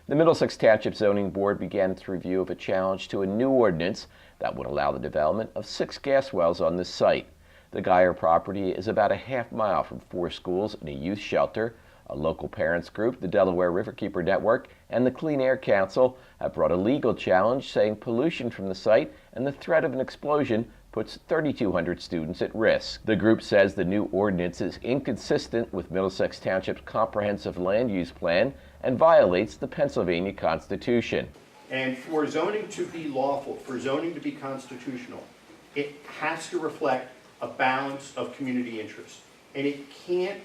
The Middlesex Township Zoning Board began its review of a challenge to a new ordinance that would allow the development of 6 gas wells on this site. The Yeagar property is about a half-mile from 4 schools and a youth shelter. A local parents group, the Delaware Riverkeeper Network, and the Clean Air Council have brought a legal challenge saying pollution from the site and the threat of an explosion puts 3,200 students at risk. The group says the new ordinance is inconsistent with Middlesex Township's comprehensive land use plan and violates the Pennsylvania Constitution. And for zoning to be lawful, for zoning to be constitutional, it has to reflect a balance of community interest. And you can't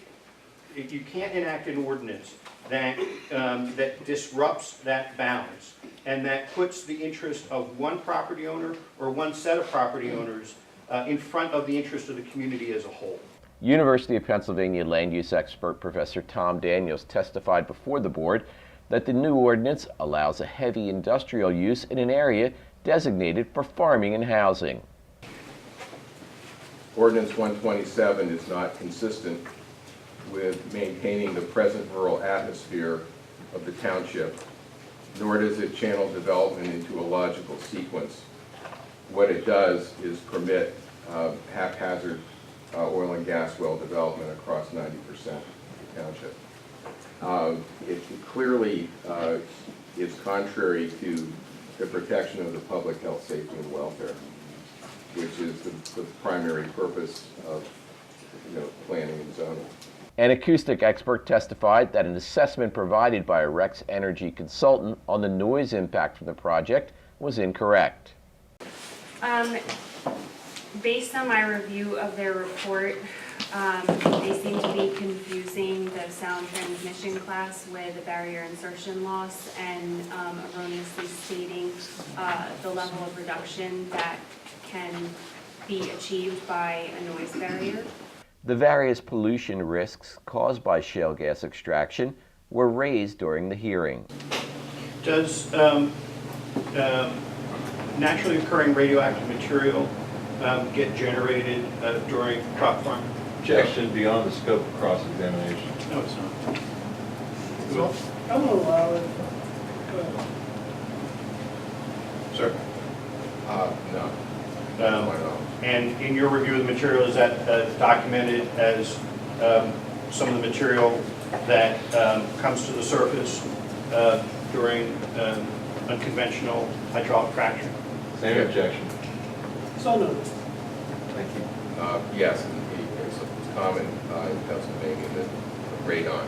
enact an ordinance that, that disrupts that balance and that puts the interest of one property owner or one set of property owners in front of the interest of the community as a whole. University of Pennsylvania land use expert Professor Tom Daniels testified before the board that the new ordinance allows a heavy industrial use in an area designated for farming and housing. Ordinance 127 is not consistent with maintaining the present rural atmosphere of the township, nor does it channel development into a logical sequence. What it does is permit haphazard oil and gas well development across 90% of the township. It clearly is contrary to the protection of the public health, safety, and welfare, which is the primary purpose of planning and zoning. An acoustic expert testified that an assessment provided by a Rex Energy consultant on the noise impact from the project was incorrect. Based on my review of their report, they seem to be confusing the sound transmission class with the barrier insertion loss and erroneously stating the level of reduction that can be achieved by a noise barrier. The various pollution risks caused by shale gas extraction were raised during the hearing. Does naturally occurring radioactive material get generated during crop farming? Objection beyond the scope of cross-examination. No, it's not. So, I will allow it. Sir? No. And in your review of the material, is that documented as some of the material that comes to the surface during unconventional hydraulic fracturing? Same objection. So noted. Thank you. Yes, it's common in Pennsylvania that radon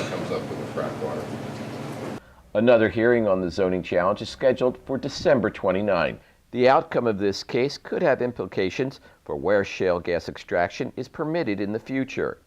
comes up with the frac water. Another hearing on the zoning challenge is scheduled for December 29. The outcome of this case could have implications for where shale gas extraction is permitted in the future.